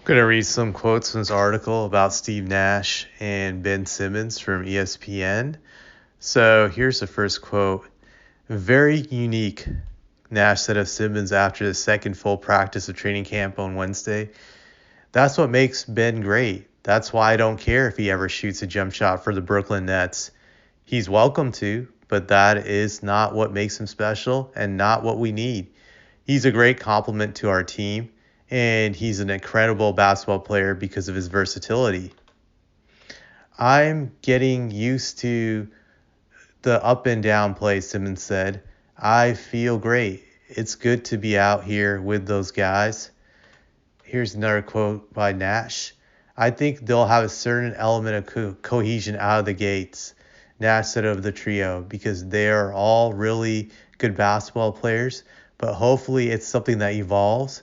Going to read some quotes from this article about Steve Nash and Ben Simmons from ESPN. So here's the first quote. Very unique, Nash said of Simmons after the second full practice of training camp on Wednesday. That's what makes Ben great. That's why I don't care if he ever shoots a jump shot for the Brooklyn Nets. He's welcome to, but that is not what makes him special and not what we need. He's a great compliment to our team, and he's an incredible basketball player because of his versatility. I'm getting used to the up and down play, Simmons said. I feel great. It's good to be out here with those guys. Here's another quote by Nash. I think they'll have a certain element of cohesion out of the gates, Nash said of the trio, because they are all really good basketball players, but hopefully it's something that evolves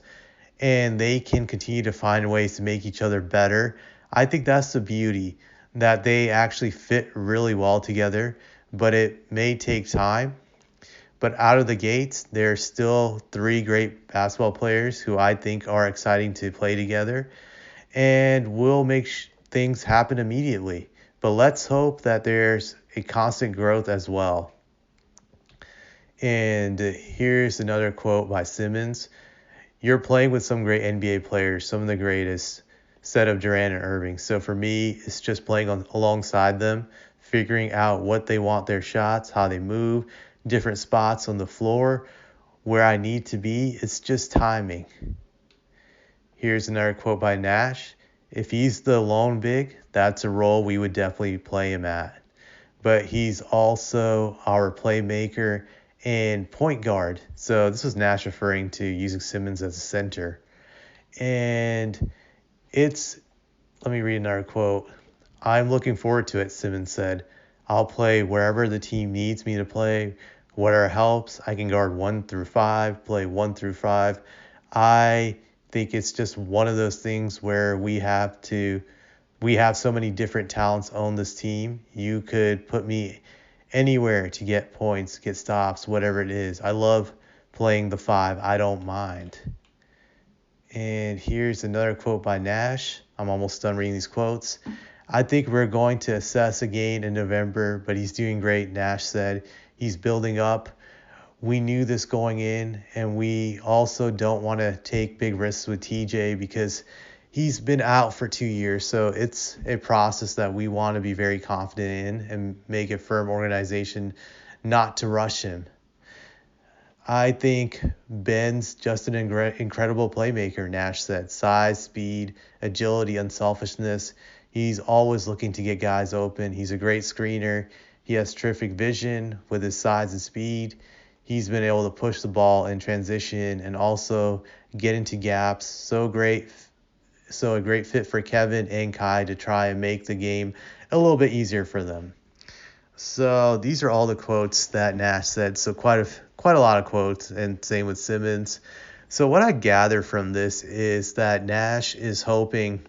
and they can continue to find ways to make each other better. I think that's the beauty, that they actually fit really well together, but it may take time. But out of the gates, there's still three great basketball players who I think are exciting to play together and will make things happen immediately. But let's hope that there's a constant growth as well. And here's another quote by Simmons. You're playing with some great NBA players, some of the greatest, said of Durant and Irving. So for me, it's just playing alongside them, figuring out what they want their shots, how they move, different spots on the floor, where I need to be. It's just timing. Here's another quote by Nash. If he's the lone big, that's a role we would definitely play him at. But he's also our playmaker and point guard. So this was Nash referring to using Simmons as a center. And let me read another quote. I'm looking forward to it, Simmons said. I'll play wherever the team needs me to play. Whatever helps, I can guard 1 through 5, play 1 through 5. I think it's just one of those things where we have so many different talents on this team. You could put me anywhere to get points, get stops, whatever it is. I love playing the 5. I don't mind. And here's another quote by Nash. I'm almost done reading these quotes. I think we're going to assess again in November, but he's doing great, Nash said. He's building up. We knew this going in, and we also don't want to take big risks with TJ because he's been out for 2 years. So it's a process that we want to be very confident in and make a firm organization not to rush him. I think Ben's just an incredible playmaker, Nash said. Size, speed, agility, unselfishness. He's always looking to get guys open. He's a great screener. He has terrific vision with his size and speed. He's been able to push the ball in transition and also get into gaps. So a great fit for Kevin and Kai to try and make the game a little bit easier for them. So these are all the quotes that Nash said. So quite a lot of quotes, and same with Simmons. So what I gather from this is that Nash is hoping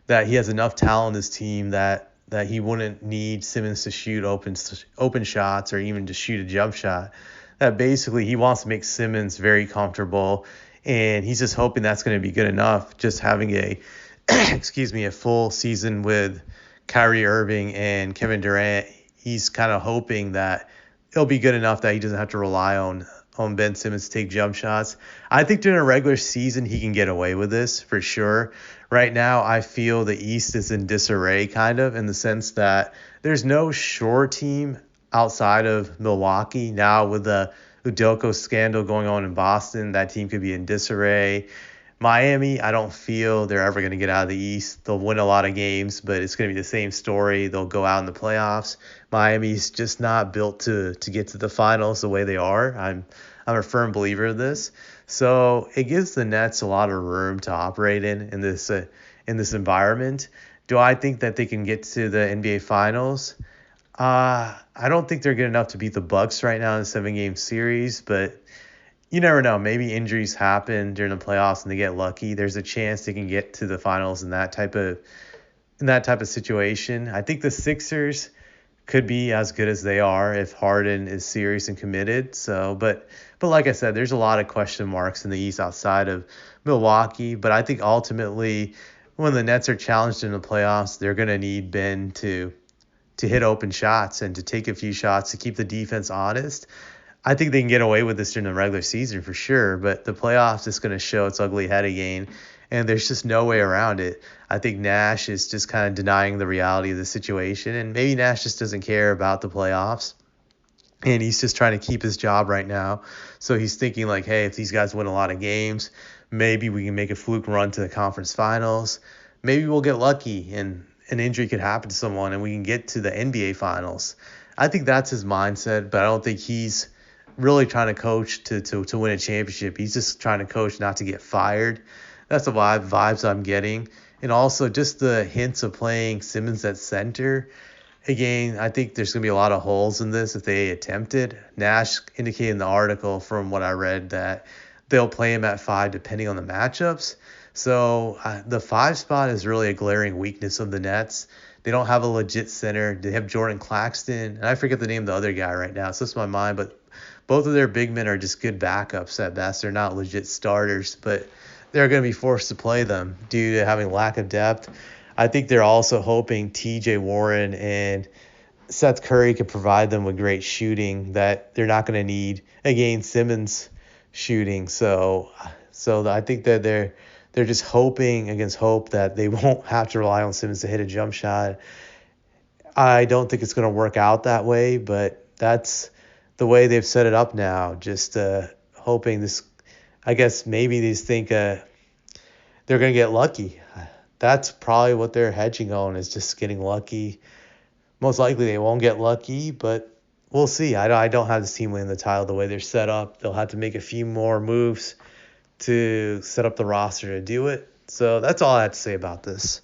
that he has enough talent on his team that he wouldn't need Simmons to shoot open shots or even to shoot a jump shot. That basically he wants to make Simmons very comfortable, and he's just hoping that's going to be good enough. Just having a full season with Kyrie Irving and Kevin Durant, he's kind of hoping that it'll be good enough that he doesn't have to rely on Ben Simmons to take jump shots. I think during a regular season he can get away with this for sure. Right now I feel the East is in disarray kind of in the sense that there's no sure team outside of Milwaukee. Now with the Udoka scandal going on in Boston, that team could be in disarray. Miami, I don't feel they're ever going to get out of the East. They'll win a lot of games, but it's going to be the same story. They'll go out in the playoffs. Miami's just not built to get to the finals the way they are. I'm a firm believer of this. So it gives the Nets a lot of room to operate in this environment. Do I think that they can get to the NBA Finals? I don't think they're good enough to beat the Bucks right now in a 7-game series, but you never know. Maybe injuries happen during the playoffs and they get lucky. There's a chance they can get to the finals in that type of situation. I think the Sixers could be as good as they are if Harden is serious and committed. So, but But like I said, there's a lot of question marks in the East outside of Milwaukee. But I think ultimately, when the Nets are challenged in the playoffs, they're going to need Ben to hit open shots and to take a few shots to keep the defense honest. I think they can get away with this during the regular season for sure, but the playoffs is going to show its ugly head again, and there's just no way around it. I think Nash is just kind of denying the reality of the situation, and maybe Nash just doesn't care about the playoffs, and he's just trying to keep his job right now. So he's thinking like, hey, if these guys win a lot of games, maybe we can make a fluke run to the conference finals. Maybe we'll get lucky and an injury could happen to someone and we can get to the NBA finals. I think that's his mindset, but I don't think he's really trying to coach to win a championship. He's just trying to coach not to get fired. That's the vibes I'm getting. And also just the hints of playing Simmons at center. Again, I think there's going to be a lot of holes in this if they attempt it. Nash indicated in the article from what I read that they'll play him at 5 depending on the matchups. So the 5 spot is really a glaring weakness of the Nets. They don't have a legit center. They have Jordan Claxton, and I forget the name of the other guy right now. It slips my mind, but both of their big men are just good backups at best. They're not legit starters, but they're going to be forced to play them due to having lack of depth. I think they're also hoping T.J. Warren and Seth Curry could provide them with great shooting that they're not going to need against Simmons shooting. So I think that they're just hoping against hope that they won't have to rely on Simmons to hit a jump shot. I don't think it's going to work out that way, but that's the way they've set it up now. Just hoping this, I guess maybe they think they're going to get lucky. That's probably what they're hedging on, is just getting lucky. Most likely they won't get lucky, but we'll see. I don't have this team winning the title the way they're set up. They'll have to make a few more moves to set up the roster to do it. So that's all I have to say about this.